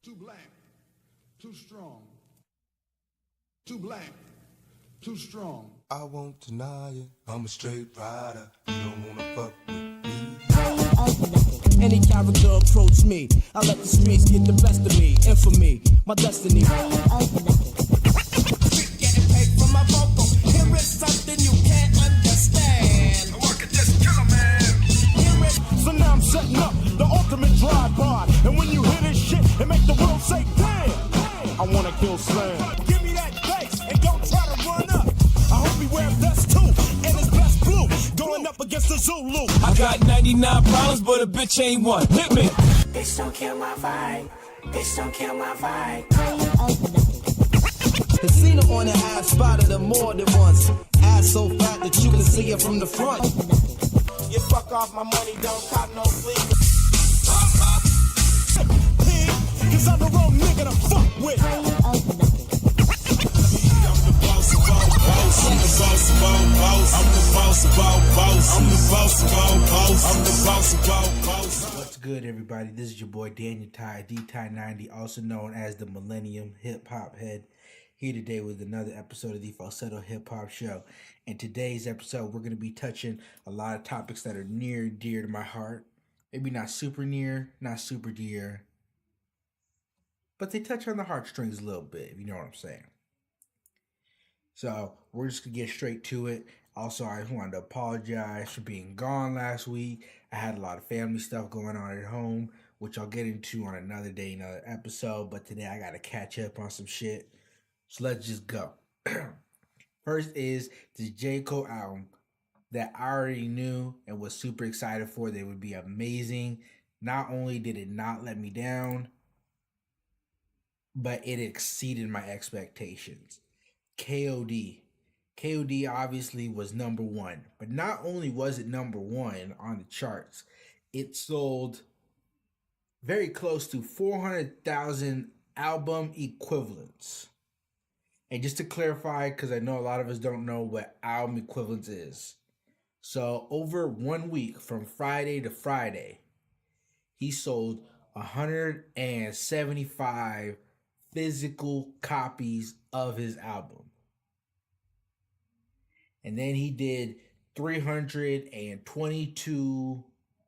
Too black, too strong. Too black, too strong. I won't deny it. I'm a straight rider. You don't wanna fuck with me. Any character approach me, I let the streets get the best of me. Infamy, my destiny. Getting paid for my vocal. Here is something you can't understand. I work at this killer man. Hear it. So now I'm setting up the ultimate drive-by. And when you hear this shit, it make the world say, damn. I wanna kill Slam. Give me that bass and don't try to run up. I hope he wears vest too, and his best blue. Going up against the Zulu. I got 99 problems, but a bitch ain't one. Hit me. Bitch, don't kill my vibe. Bitch, don't kill my vibe. Casino on the ass, spotted her more than once. Ass so fat that you can see it from the front. You fuck off my money, don't cop no sleep. Cause I'm the wrong nigga to fuck with. I'm the boss of all boss. I'm the boss of all boss. I'm the boss of all boss. I'm the boss of all boss. I'm the boss of all boss. What's good, everybody? This is your boy Daniel Tye, D-Tye90, also known as the Millennium Hip Hop Head, here today with another episode of the Falsetto Hip Hop Show. In today's episode, we're going to be touching a lot of topics that are near and dear to my heart. Maybe not super near, not super dear, but they touch on the heartstrings a little bit, if you know what I'm saying. So we're just going to get straight to it. Also, I wanted to apologize for being gone last week. I had a lot of family stuff going on at home, which I'll get into on another day, another episode. But today I got to catch up on some shit. So let's just go. First is the J. Cole album that I already knew and was super excited for. They would be amazing. Not only did it not let me down, but it exceeded my expectations. KOD. KOD obviously was number one, but not only was it number one on the charts, it sold very close to 400,000 album equivalents. And just to clarify, because I know a lot of us don't know what album equivalents is. So over 1 week, from Friday to Friday, he sold 175 physical copies of his album. And then he did 322,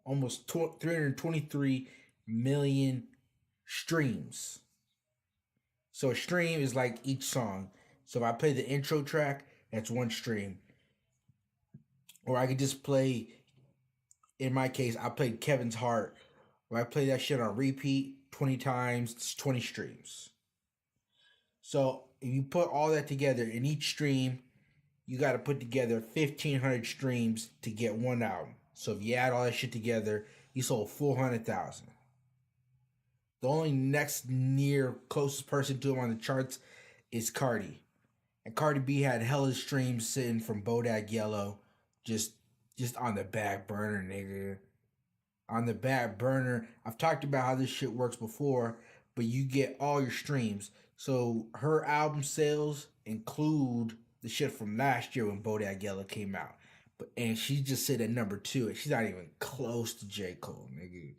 almost 323 million streams. So a stream is like each song. So if I play the intro track, that's one stream. Or I could just play, in my case, I played Kevin's Heart. Where I play that shit on repeat 20 times, it's 20 streams. So if you put all that together in each stream, you got to put together 1,500 streams to get one album. So if you add all that shit together, you sold 400,000. The only next near closest person to him on the charts is Cardi. And Cardi B had hella streams sitting from Bodak Yellow, just on the back burner, nigga. On the back burner. I've talked about how this shit works before, but you get all your streams. So her album sales include the shit from last year when Bodak Yellow came out. And she just sit at number 2. And she's not even close to J. Cole, nigga.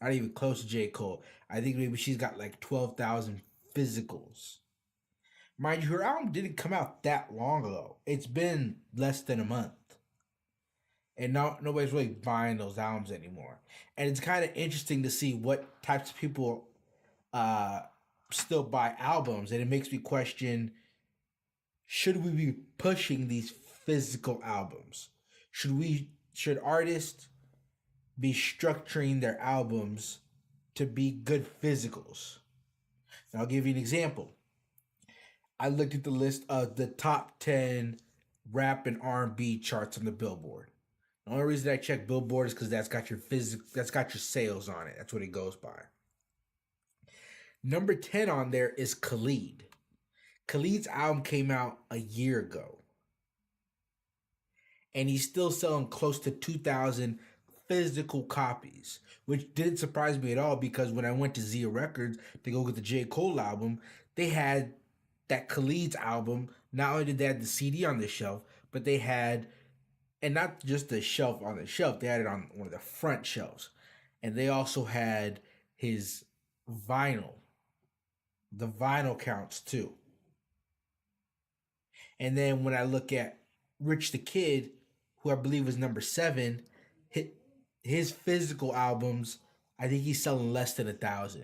Not even close to J. Cole. I think maybe she's got like 12,000 physicals. Mind you, her album didn't come out that long ago. It's been less than a month. And now nobody's really buying those albums anymore. And it's kind of interesting to see what types of people still buy albums. And it makes me question, should we be pushing these physical albums? Should artists be structuring their albums to be good physicals? And I'll give you an example. I looked at the list of the top 10 rap and R&B charts on the Billboard. The only reason I check Billboard is because that's got your sales on it. That's what it goes by. Number 10 on there is Khalid. Khalid's album came out a year ago. And he's still selling close to 2,000 physical copies, which didn't surprise me at all because when I went to Zia Records to go get the J. Cole album, they had that Khalid's album. Not only did they have the CD on the shelf, but they had, and not just the shelf on the shelf, they had it on one of the front shelves. And they also had his vinyl The vinyl counts too. And then when I look at Rich the Kid, who I believe was number 7, his physical albums, I think he's selling less than 1,000.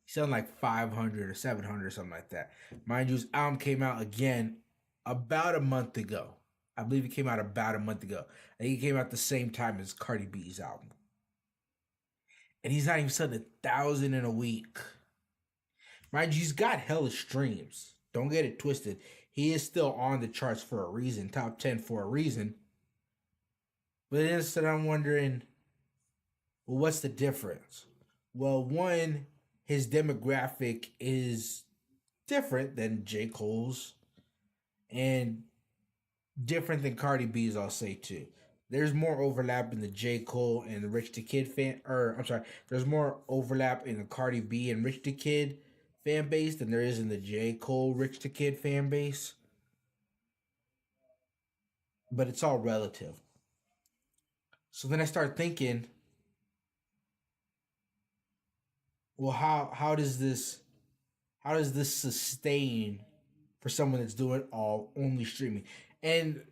He's selling like 500 or 700 or something like that. Mind you, his album came out again about a month ago. I believe it came out about a month ago. I think it came out the same time as Cardi B's album. And he's not even selling 1,000 in a week. Mind you, he's got hella streams. Don't get it twisted. He is still on the charts for a reason, top 10 for a reason. But instead, I'm wondering, well, what's the difference? Well, one, his demographic is different than J. Cole's and different than Cardi B's, I'll say too. There's more overlap in the J. Cole and the Rich the Kid there's more overlap in the Cardi B and Rich the Kid fan base than there is in the J. Cole Rich the Kid fan base. But it's all relative. So then I start thinking, well, how does this sustain for someone that's doing all only streaming? And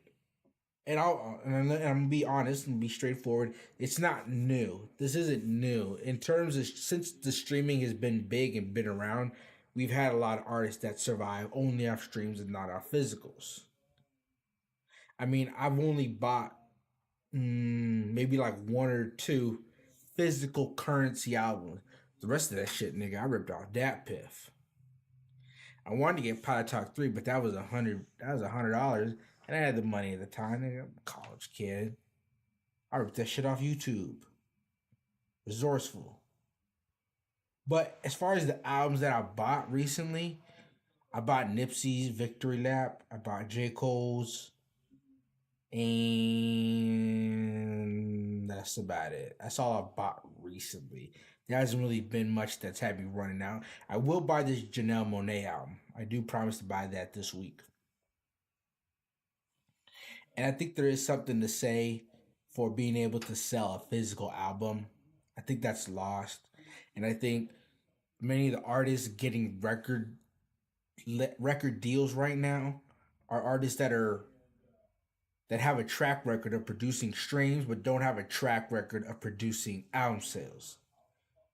I'm gonna be honest and be straightforward. It's not new. This isn't new in terms of, since the streaming has been big and been around. We've had a lot of artists that survive only off streams and not off physicals. I mean, I've only bought maybe like 1 or 2 physical currency albums. The rest of that shit, nigga, I ripped off Dat Piff. I wanted to get Pilot Talk 3, but that was $100. And I had the money at the time. Nigga, I'm a college kid. I ripped that shit off YouTube. Resourceful. But as far as the albums that I bought recently, I bought Nipsey's Victory Lap. I bought J. Cole's. And that's about it. That's all I bought recently. There hasn't really been much that's had me running out. I will buy this Janelle Monáe album. I do promise to buy that this week. And I think there is something to say for being able to sell a physical album. I think that's lost. And I think many of the artists getting record deals right now are artists that have a track record of producing streams but don't have a track record of producing album sales.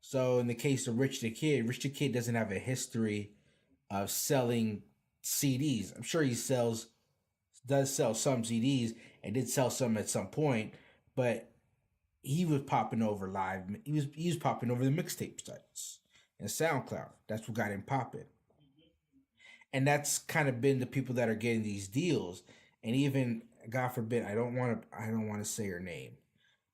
So in the case of Rich the Kid doesn't have a history of selling CDs. I'm sure he does sell some CDs and did sell some at some point, but he was popping over live. He was popping over the mixtape sites and SoundCloud. That's what got him popping. And that's kind of been the people that are getting these deals. And even, God forbid, I don't want to say her name,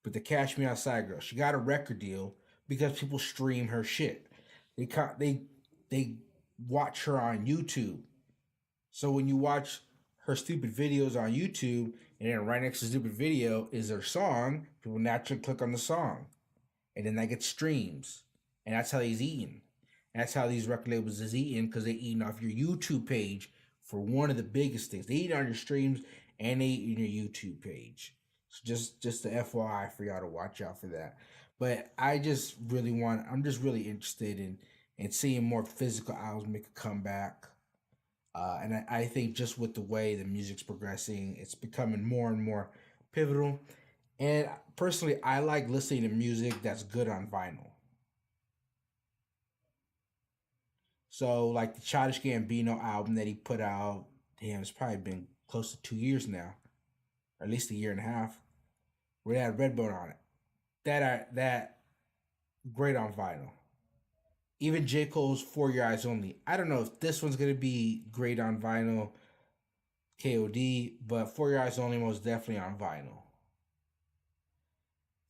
but the Cash Me Outside girl, she got a record deal because people stream her shit. They watch her on YouTube. So when you watch her stupid videos on YouTube, and then right next to the stupid video is her song, people naturally click on the song. And then that gets streams. And that's how he's eating. And that's how these record labels is eating, because they eating off your YouTube page for one of the biggest things. They eat on your streams and they eat on your YouTube page. So just the FYI for y'all to watch out for that. But I'm just really interested in seeing more physical albums make a comeback. And I think just with the way the music's progressing, it's becoming more and more pivotal. And personally, I like listening to music that's good on vinyl. So like the Childish Gambino album that he put out, damn, it's probably been close to 2 years now, or at least 1.5 years, where they had Redbone on it. That great on vinyl. Even J. Cole's For Your Eyes Only. I don't know if this one's going to be great on vinyl, KOD, but For Your Eyes Only most definitely on vinyl.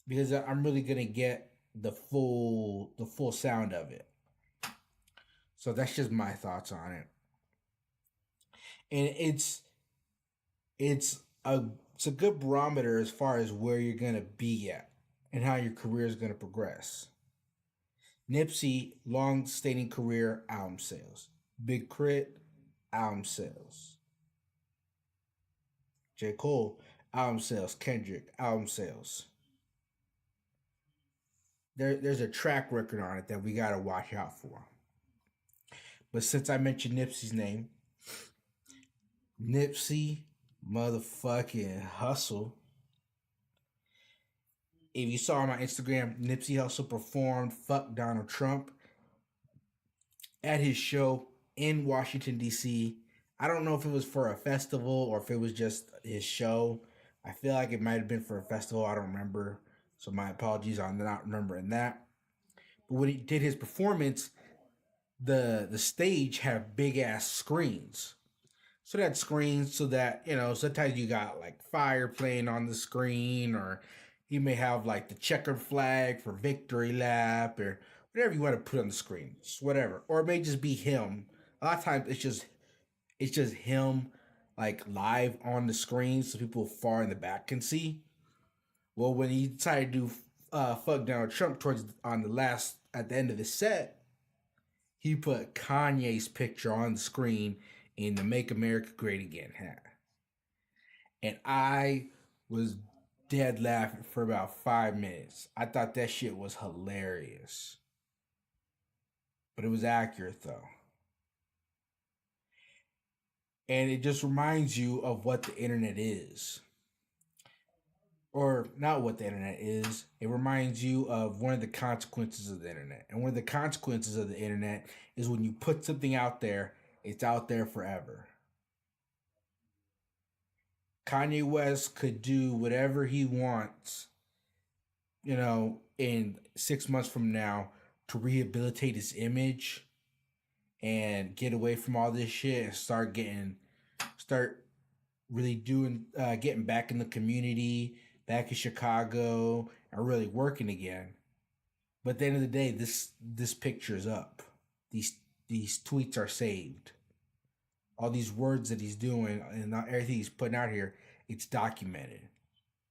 Because I'm really going to get the full sound of it. So that's just my thoughts on it. And it's a good barometer as far as where you're going to be at and how your career is going to progress. Nipsey, long-standing career, album sales. Big Crit, album sales. J. Cole, album sales. Kendrick, album sales. There's a track record on it that we got to watch out for. But since I mentioned Nipsey's name, Nipsey motherfucking Hustle. If you saw on my Instagram, Nipsey Hustle performed Fuck Donald Trump at his show in Washington, D.C. I don't know if it was for a festival or if it was just his show. I feel like it might have been for a festival. I don't remember. So my apologies on not remembering that. But when he did his performance, the stage had big ass screens. So that screens so that, sometimes you got like fire playing on the screen, or he may have like the checkered flag for victory lap, or whatever you want to put on the screen. Just whatever. Or it may just be him. A lot of times it's just him like live on the screen so people far in the back can see. Well, when he decided to do fuck Donald Trump at the end of the set, he put Kanye's picture on the screen in the Make America Great Again hat. And I was dead laughing for about 5 minutes. I thought that shit was hilarious. But it was accurate though. And it just reminds you of what the internet is. Or not what the internet is. It reminds you of one of the consequences of the internet. And one of the consequences of the internet is when you put something out there, it's out there forever. Kanye West could do whatever he wants, in 6 months from now to rehabilitate his image and get away from all this shit and start really getting back in the community, back in Chicago, and really working again. But at the end of the day, this picture's up. These tweets are saved. All these words that he's doing and everything he's putting out here, it's documented.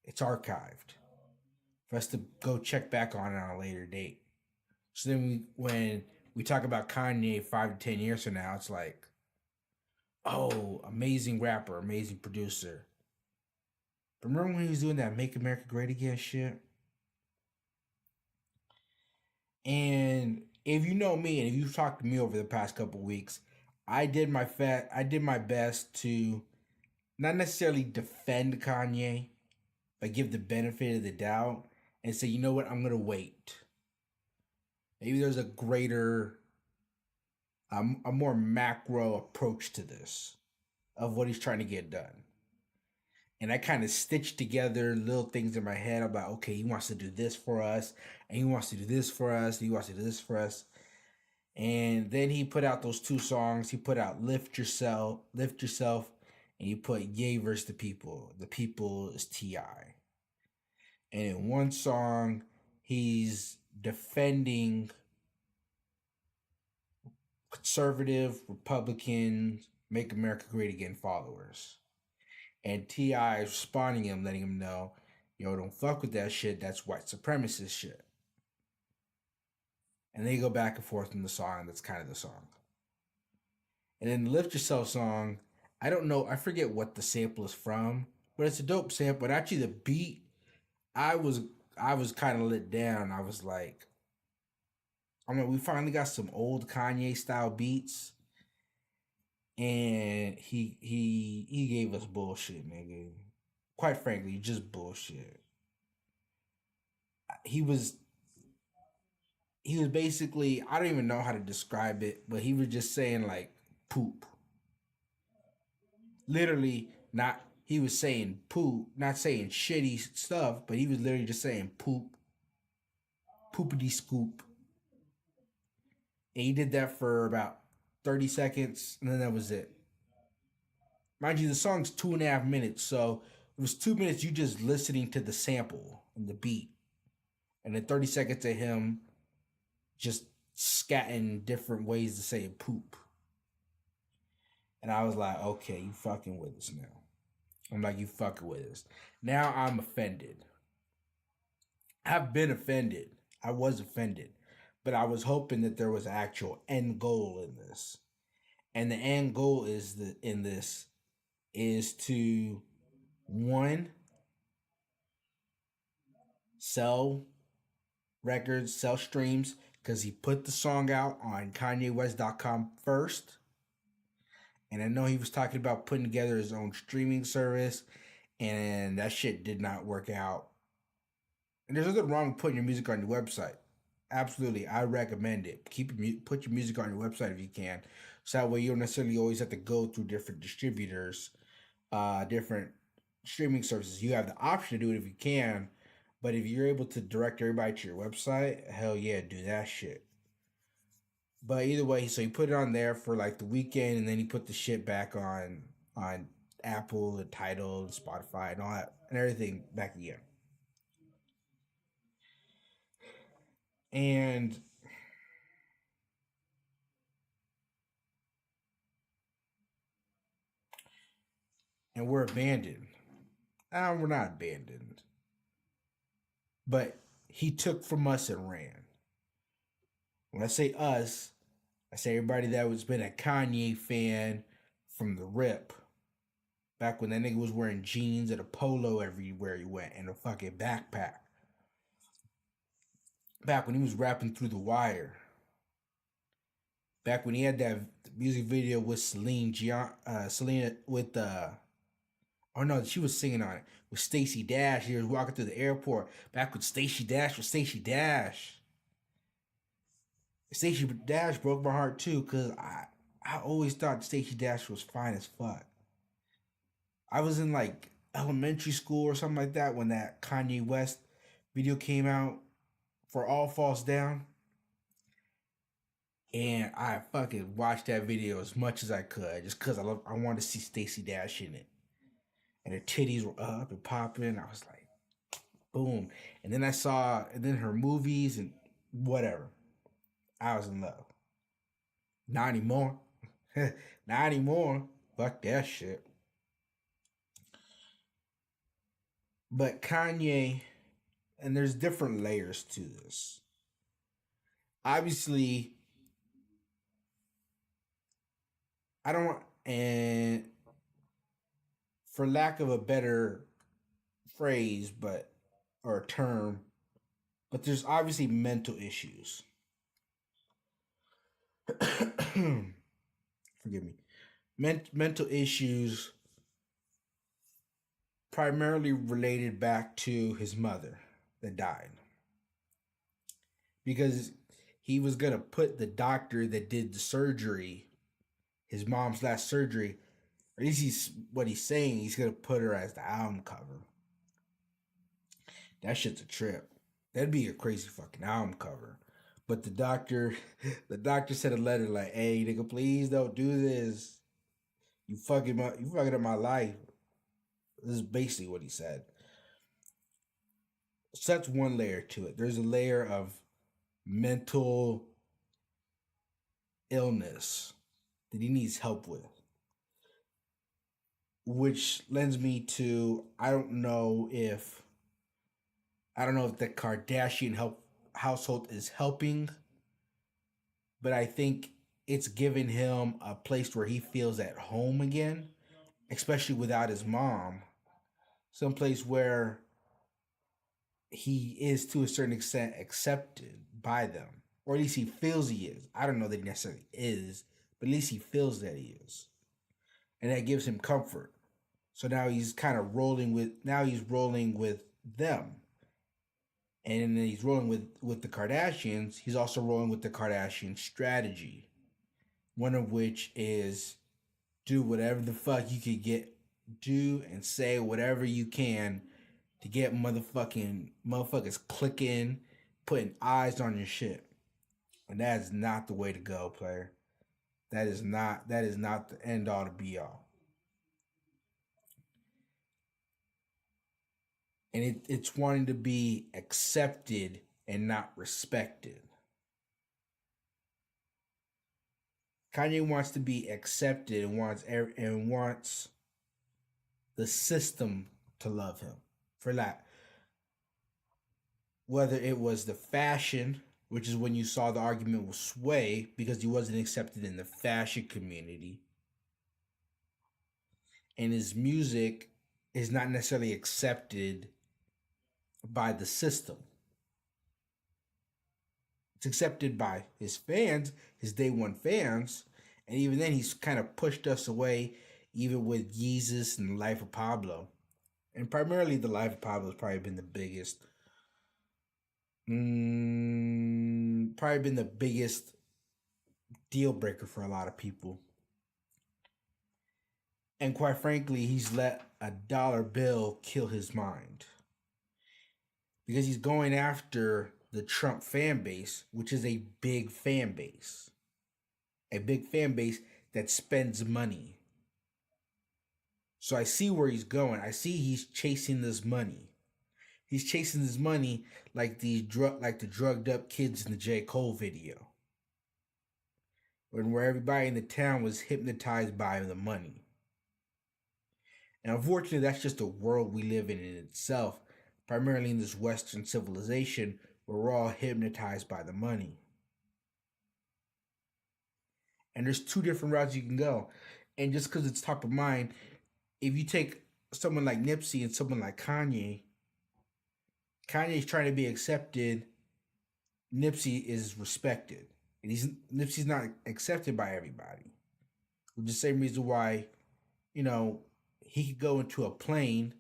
It's archived for us to go check back on it on a later date. So then when we talk about Kanye 5 to 10 years from now, it's like, oh, amazing rapper, amazing producer. But remember when he was doing that Make America Great Again shit? And if you know me and if you've talked to me over the past couple weeks, I did my best to not necessarily defend Kanye, but give the benefit of the doubt and say, you know what, I'm gonna wait. Maybe there's a greater, a more macro approach to this of what he's trying to get done. And I kind of stitched together little things in my head about, okay, he wants to do this for us, and he wants to do this for us, and he wants to do this for us. And then he put out those 2 songs. He put out Lift Yourself, and he put Ye versus the People. The People is T.I. And in one song, he's defending conservative, Republican, Make America Great Again followers. And T.I. is responding him, letting him know, don't fuck with that shit. That's white supremacist shit. And they go back and forth in the song. That's kind of the song. And then the Lift Yourself song, I don't know. I forget what the sample is from, but it's a dope sample. But actually the beat, I was kind of let down. I was like, we finally got some old Kanye style beats. And he gave us bullshit, nigga. Quite frankly, just bullshit. He was basically, I don't even know how to describe it, but he was just saying like poop. Literally, he was saying poop, not saying shitty stuff, but he was literally just saying poop. Poopity scoop. And he did that for about 30 seconds, and then that was it. Mind you, the song's 2.5 minutes, so it was 2 minutes you just listening to the sample and the beat. And then 30 seconds of him just scatting different ways to say poop. And I was like, okay, you fucking with us now. I'm like, you fucking with us. Now I'm offended. I've been offended. I was offended. But I was hoping that there was an actual end goal in this. And the end goal is to, 1, sell records, sell streams, because he put the song out on KanyeWest.com first. And I know he was talking about putting together his own streaming service, and that shit did not work out. And there's nothing wrong with putting your music on your website. Absolutely, I recommend it. Put your music on your website if you can, so that way you don't necessarily always have to go through different distributors, different streaming services. You have the option to do it if you can, but if you're able to direct everybody to your website, hell yeah, do that shit. But either way, so he put it on there for like the weekend, and then he put the shit back on Apple and Tidal and Spotify and all that and everything back again. And we're abandoned. We're not abandoned. But he took from us and ran. When I say us, I say everybody that was been a Kanye fan from the rip. Back when that nigga was wearing jeans and a polo everywhere he went and a fucking backpack. Back when he was rapping through the wire. Back when he had that music video with Selena with oh no, she was singing on it with Stacey Dash. He was walking through the airport. Back when Stacey Dash was Stacey Dash. Stacey Dash broke my heart too, because I always thought Stacey Dash was fine as fuck. I was in like elementary school or something like that when that Kanye West video came out for All Falls Down. And I fucking watched that video as much as I could, just because I wanted to see Stacey Dash in it. And her titties were up and popping. I was like, boom. And then her movies and whatever. I was in love. Not anymore. Not anymore. Fuck that shit. But Kanye, and there's different layers to this. Obviously, and for lack of a better phrase, or term, but there's obviously mental issues. Forgive me. Mental issues primarily related back to his mother that died. Because he was going to put the doctor that did the surgery, his mom's last surgery, or at least what he's saying, he's going to put her as the album cover. That shit's a trip. That'd be a crazy fucking album cover. But the doctor sent a letter like, hey, nigga, please don't do this. You fucking up my life. This is basically what he said. So that's one layer to it. There's a layer of mental illness that he needs help with. Which lends me to, I don't know if the Kardashian household is helping, but I think it's given him a place where he feels at home again, especially without his mom. Someplace where he is to a certain extent accepted by them, or at least he feels he is. I don't know that he necessarily is, but at least he feels that he is, and that gives him comfort. So now he's kind of rolling with them. And then he's rolling with the Kardashians. He's also rolling with the Kardashian strategy. One of which is do whatever the fuck you could do and say whatever you can to get motherfuckers clicking, putting eyes on your shit. And that is not the way to go, player. That is not the end all to be all. And it's wanting to be accepted and not respected. Kanye wants to be accepted and wants the system to love him for that. Whether it was the fashion, which is when you saw the argument with Sway because he wasn't accepted in the fashion community, and his music is not necessarily accepted by the system. It's accepted by his fans, his day one fans, and even then he's kind of pushed us away, even with Yeezus and the Life of Pablo. And primarily the Life of Pablo has probably been the biggest deal breaker for a lot of people. And quite frankly, he's let a dollar bill kill his mind. Because he's going after the Trump fan base, which is a big fan base. A big fan base that spends money. So I see where he's going. I see he's chasing this money. He's chasing this money like the drugged up kids in the J. Cole video. Where everybody in the town was hypnotized by the money. And unfortunately, that's just the world we live in itself, primarily in this Western civilization where we're all hypnotized by the money. And there's two different routes you can go. And just because it's top of mind, if you take someone like Nipsey and someone like Kanye, Kanye's trying to be accepted, Nipsey is respected. And Nipsey's not accepted by everybody. For the same reason why, he could go into a plane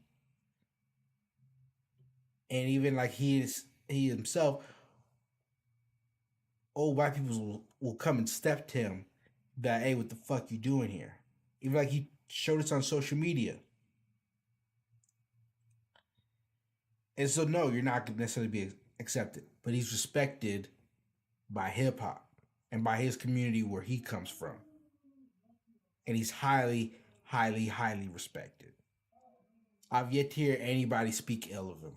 and even like he himself, old white people will come and step to him that, hey, what the fuck you doing here? Even like he showed us on social media. And so no, you're not going to necessarily be accepted, but he's respected by hip hop and by his community where he comes from. And he's highly, highly, highly respected. I've yet to hear anybody speak ill of him.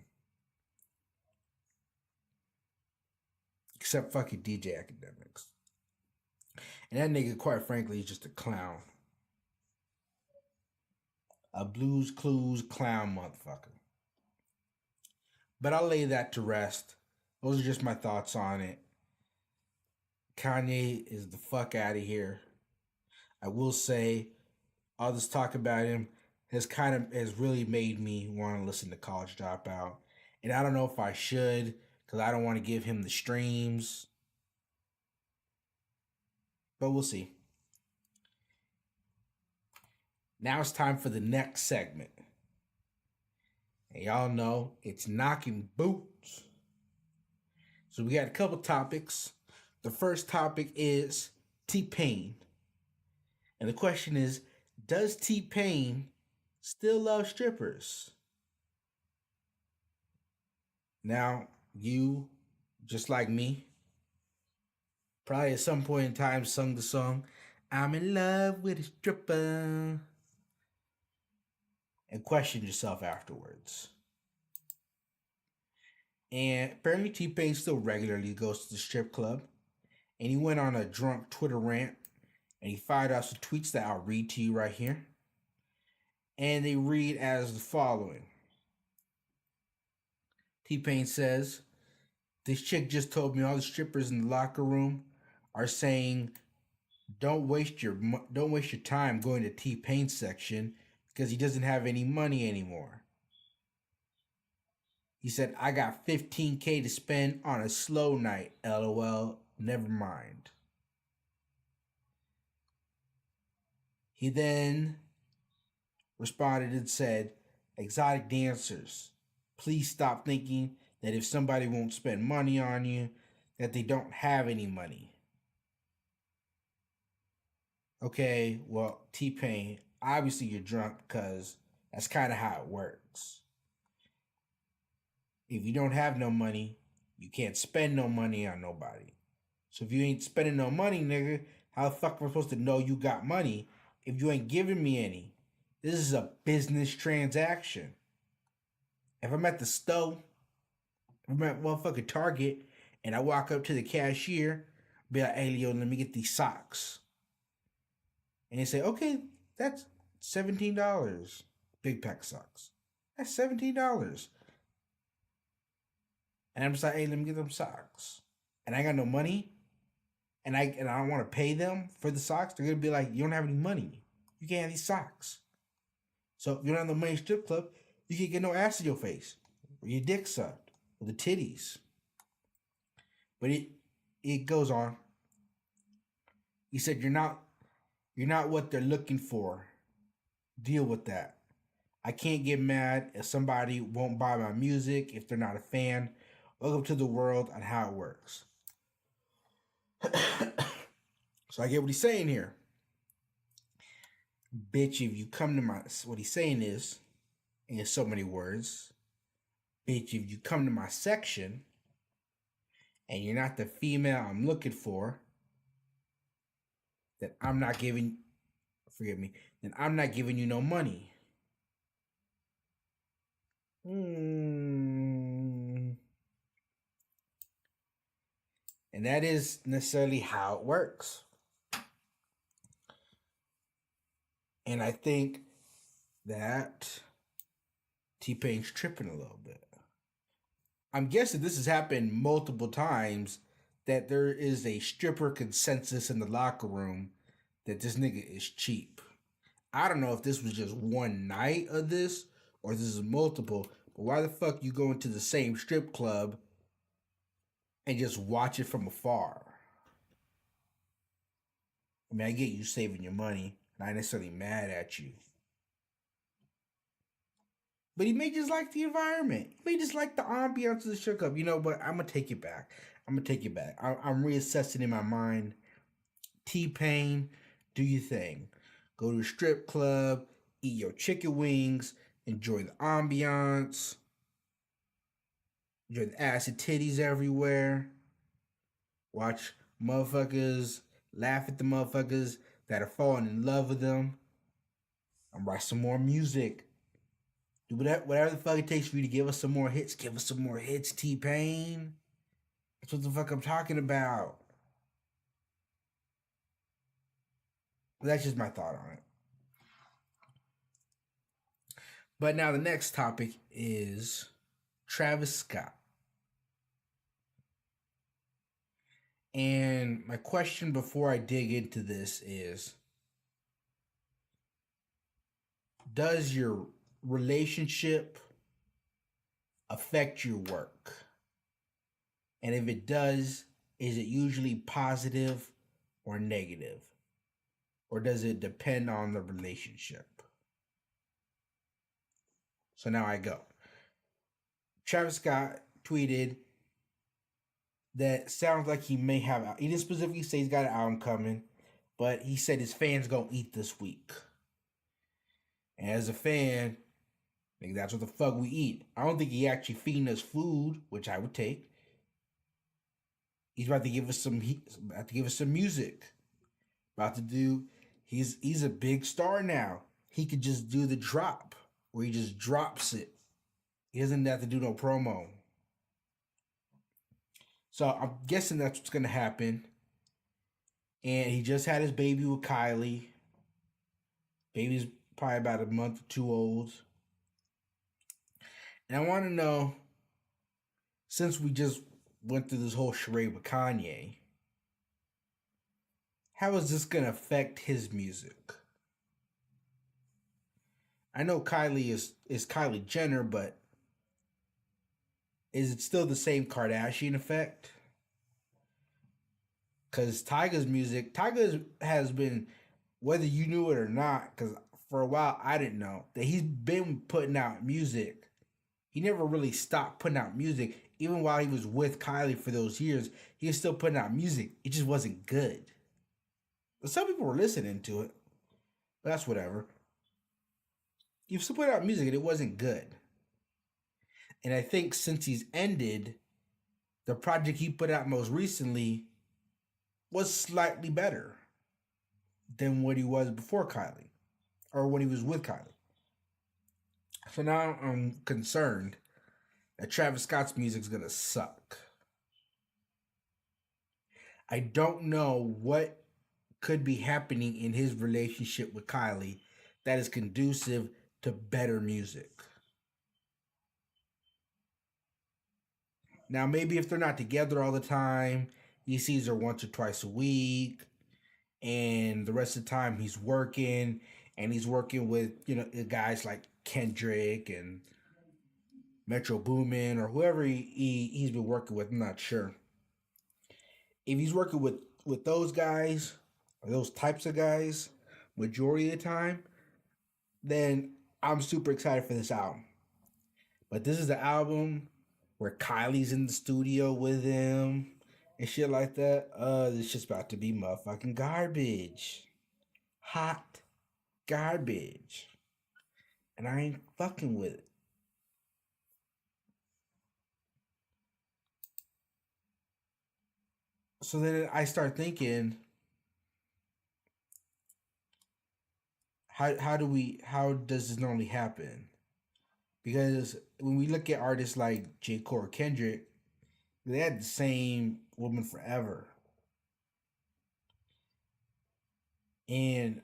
Except fucking DJ Academics. And that nigga, quite frankly, is just a clown. A Blues Clues clown motherfucker. But I'll lay that to rest. Those are just my thoughts on it. Kanye is the fuck out of here. I will say, all this talk about him has really made me want to listen to College Dropout. And I don't know if I should, because I don't want to give him the streams. But we'll see. Now it's time for the next segment. And y'all know it's knocking boots. So we got a couple topics. The first topic is T-Pain. And the question is, does T-Pain still love strippers? Now, you, just like me, probably at some point in time sung the song, I'm in love with a stripper, and questioned yourself afterwards. And apparently T-Pain still regularly goes to the strip club, and he went on a drunk Twitter rant, and he fired out some tweets that I'll read to you right here. And they read as the following. T-Pain says, this chick just told me all the strippers in the locker room are saying, don't waste your time going to T-Pain's section because he doesn't have any money anymore. He said, I got $15K to spend on a slow night, LOL, never mind. He then responded and said, exotic dancers, please stop thinking that if somebody won't spend money on you, that they don't have any money. Okay, well, T-Pain, obviously you're drunk because that's kind of how it works. If you don't have no money, you can't spend no money on nobody. So if you ain't spending no money, nigga, how the fuck am I supposed to know you got money if you ain't giving me any? This is a business transaction. If I'm at the store, if I'm at motherfucking Target, and I walk up to the cashier, be like, hey, Leo, let me get these socks. And they say, okay, that's $17. Big pack of socks. That's $17. And I'm just like, hey, let me get them socks. And I got no money. And I don't want to pay them for the socks. They're going to be like, you don't have any money. You can't have these socks. So if you don't have the money strip club, you can't get no ass in your face. Or your dick sucked. Or the titties. But if it goes on. He said, you're not what they're looking for. Deal with that. I can't get mad if somebody won't buy my music if they're not a fan. Welcome to the world on how it works. So I get what he's saying here. Bitch, if you come to my... What he's saying is, in so many words, bitch, if you come to my section and you're not the female I'm looking for, then I'm not giving... Forgive me. Then I'm not giving you no money. And that is necessarily how it works. And I think that T-Pain's tripping a little bit. I'm guessing this has happened multiple times, that there is a stripper consensus in the locker room that this nigga is cheap. I don't know if this was just one night of this or this is multiple, but why the fuck you go into the same strip club and just watch it from afar? I mean, I get you saving your money, and I'm not necessarily mad at you. But he may just like the environment. He may just like the ambiance of the strip club. You know what? I'm going to take it back. I'm reassessing in my mind. T-Pain, do your thing. Go to a strip club, eat your chicken wings, enjoy the ambiance, enjoy the ass and titties everywhere. Watch motherfuckers laugh at the motherfuckers that are falling in love with them. And write some more music. Do whatever the fuck it takes for you to give us some more hits. Give us some more hits, T-Pain. That's what the fuck I'm talking about. That's just my thought on it. But now the next topic is Travis Scott. And my question before I dig into this is, does your relationship affect your work? And if it does, is it usually positive or negative? Or does it depend on the relationship? So now I go. Travis Scott tweeted that sounds like he may have... He didn't specifically say he's got an album coming, but he said his fans gonna eat this week. And as a fan, I think that's what the fuck we eat. I don't think he actually feeding us food, which I would take. He's about to give us some music. About to do... He's a big star now. He could just do the drop where he just drops it. He doesn't have to do no promo. So I'm guessing that's what's gonna happen. And he just had his baby with Kylie. Baby's probably about a month or two old. And I want to know, since we just went through this whole charade with Kanye, how is this going to affect his music? I know Kylie is Kylie Jenner, but is it still the same Kardashian effect? Because Tyga's music, Tyga has been, whether you knew it or not, because for a while I didn't know, that he's been putting out music. He never really stopped putting out music. Even while he was with Kylie for those years, he was still putting out music. It just wasn't good. But some people were listening to it. But that's whatever. He still put out music and it wasn't good. And I think since he's ended, the project he put out most recently was slightly better than what he was before Kylie. Or when he was with Kylie. So now I'm concerned that Travis Scott's music is going to suck. I don't know what could be happening in his relationship with Kylie that is conducive to better music. Now, maybe if they're not together all the time, he sees her once or twice a week, and the rest of the time he's working, and he's working with, you know, guys like Kendrick and Metro Boomin or whoever he's been working with. I'm not sure. if he's working with those guys or those types of guys majority of the time, then I'm super excited for this album. But this is the album where Kylie's in the studio with him and shit like that. This shit's about to be motherfucking garbage. Hot garbage. And I ain't fucking with it. So then I start thinking, how does this normally happen? Because when we look at artists like J. Cole or Kendrick, they had the same woman forever. And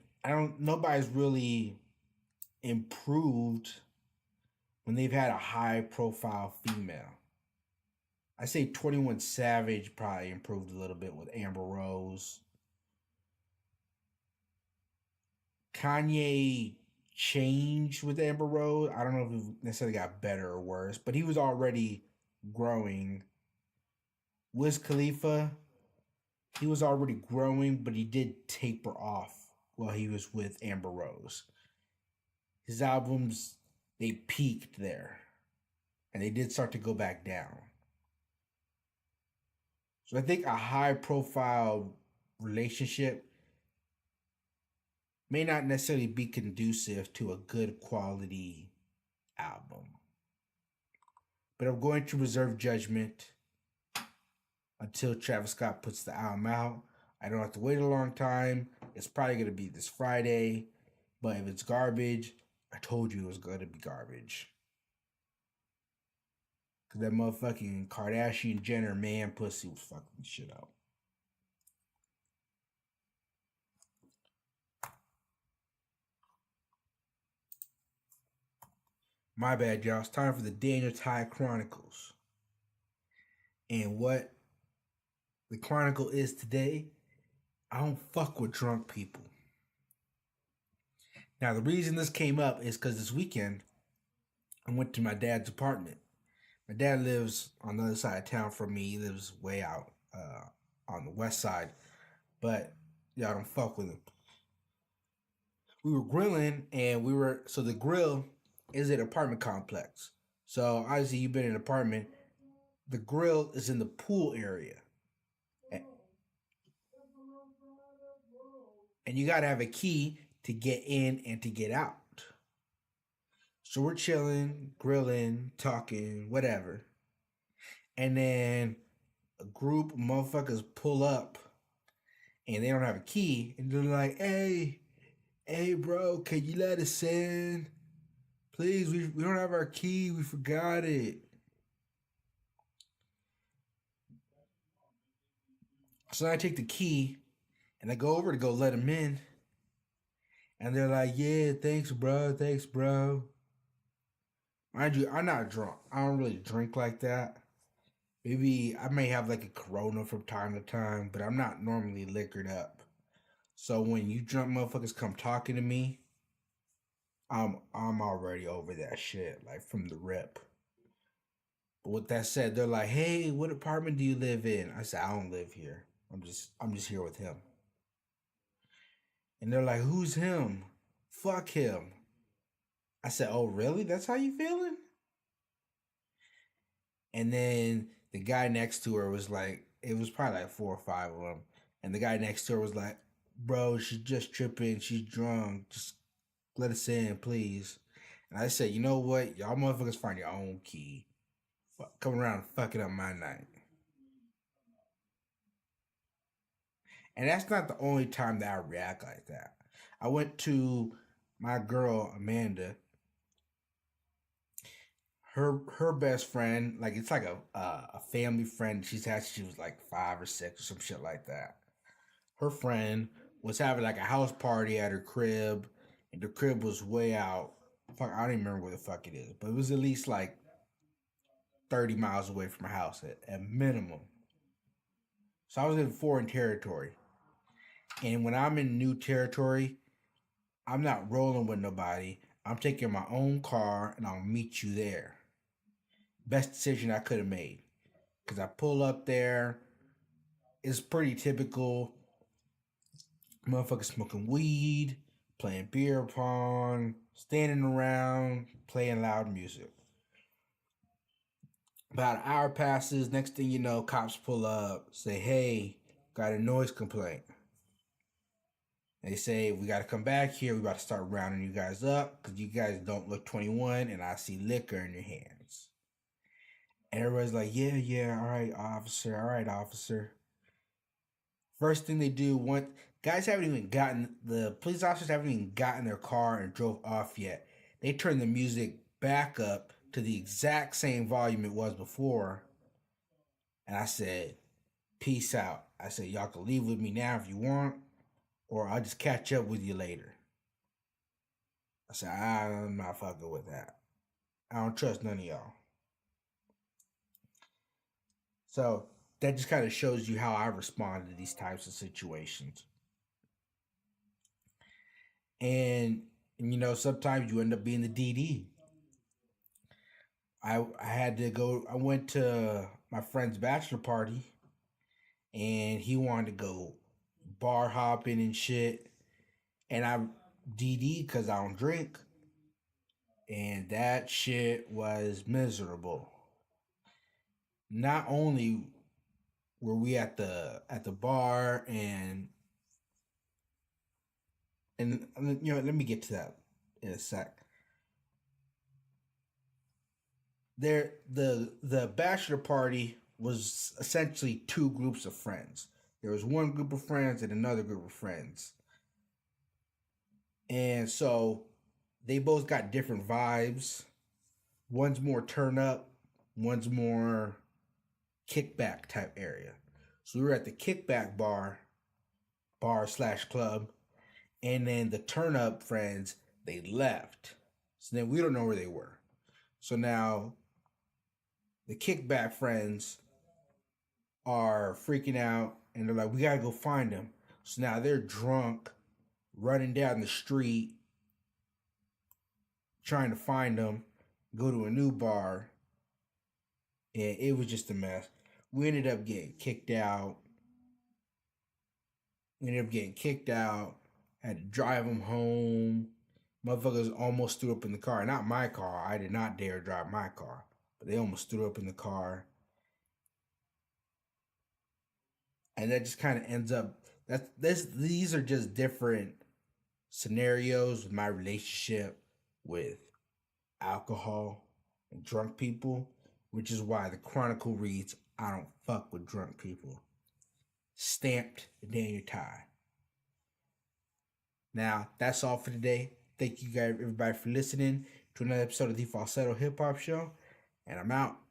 nobody's really improved when they've had a high profile female. I say 21 Savage probably improved a little bit with Amber Rose. Kanye changed with Amber Rose. I don't know if it necessarily got better or worse, but he was already growing. Wiz Khalifa, he was already growing, but he did taper off while he was with Amber Rose. His albums, they peaked there, and they did start to go back down. So I think a high-profile relationship may not necessarily be conducive to a good quality album. But I'm going to reserve judgment until Travis Scott puts the album out. I don't have to wait a long time. It's probably going to be this Friday. But if it's garbage, I told you it was going to be garbage. Because that motherfucking Kardashian Jenner man pussy was fucking shit up. My bad, y'all. It's time for the Daniel Tye Chronicles. And what the Chronicle is today, I don't fuck with drunk people. Now, the reason this came up is because this weekend, I went to my dad's apartment. My dad lives on the other side of town from me. He lives way out on the west side. But y'all don't fuck with him. We were grilling, and so the grill is an apartment complex. So obviously you've been in an apartment. The grill is in the pool area. And you gotta have a key to get in and to get out. So we're chilling, grilling, talking, whatever. And then a group of motherfuckers pull up and they don't have a key. And they're like, hey bro, can you let us in? Please, we don't have our key. We forgot it. So I take the key and I go over to go let them in. And they're like, yeah, thanks, bro. Mind you, I'm not drunk. I don't really drink like that. Maybe I may have like a Corona from time to time, but I'm not normally liquored up. So when you drunk motherfuckers come talking to me, I'm already over that shit, like from the rip. But with that said, they're like, hey, what apartment do you live in? I said, I don't live here. I'm just here with him. And they're like, who's him? Fuck him. I said, oh, really? That's how you feeling? And then the guy next to her was like, it was probably like 4 or 5 of them. And the guy next to her was like, bro, she's just tripping. She's drunk. Just let us in, please. And I said, you know what? Y'all motherfuckers find your own key. Coming around and fucking up my night. And that's not the only time that I react like that. I went to my girl, Amanda. Her best friend, like it's like a family friend she's had since she was like 5 or 6 or some shit like that. Her friend was having like a house party at her crib, and the crib was way out. Fuck, I don't even remember where the fuck it is, but it was at least like 30 miles away from her house at minimum. So I was in foreign territory. And when I'm in new territory, I'm not rolling with nobody. I'm taking my own car and I'll meet you there. Best decision I could have made. Because I pull up there it's pretty typical. Motherfuckers smoking weed, playing beer pong, standing around, playing loud music. About an hour passes. Next thing you know, cops pull up, say, "Hey, got a noise complaint." They say, "We got to come back here. We about to start rounding you guys up because you guys don't look 21 and I see liquor in your hands." And everybody's like, yeah, all right, officer. First thing they do, the police officers haven't even gotten their car and drove off yet. They turn the music back up to the exact same volume it was before. And I said, "Peace out." I said, "Y'all can leave with me now if you want, or I'll just catch up with you later." I said, "I'm not fucking with that. I don't trust none of y'all." So that just kind of shows you how I respond to these types of situations. And you know, sometimes you end up being the DD. I went to my friend's bachelor party and he wanted to go bar hopping and shit. And I DD because I don't drink. And that shit was miserable. Not only were we at the bar and you know, let me get to that in a sec. The bachelor party was essentially two groups of friends. There was one group of friends and another group of friends. And so they both got different vibes. One's more turn up, one's more kickback type area. So we were at the kickback bar / club, and then the turn up friends, they left. So then we don't know where they were. So now the kickback friends are freaking out and they're like, "We gotta go find them." So now they're drunk, running down the street, trying to find them, go to a new bar. And it was just a mess. We ended up getting kicked out. Had to drive them home. Motherfuckers almost threw up in the car. Not my car. I did not dare drive my car. But they almost threw up in the car. And that just kind of ends up... These are just different scenarios with my relationship with alcohol and drunk people. Which is why the Chronicle reads, "I don't fuck with drunk people." Stamped Daniel Tye. Now, that's all for today. Thank you guys, everybody, for listening to another episode of the Falsetto Hip Hop Show. And I'm out.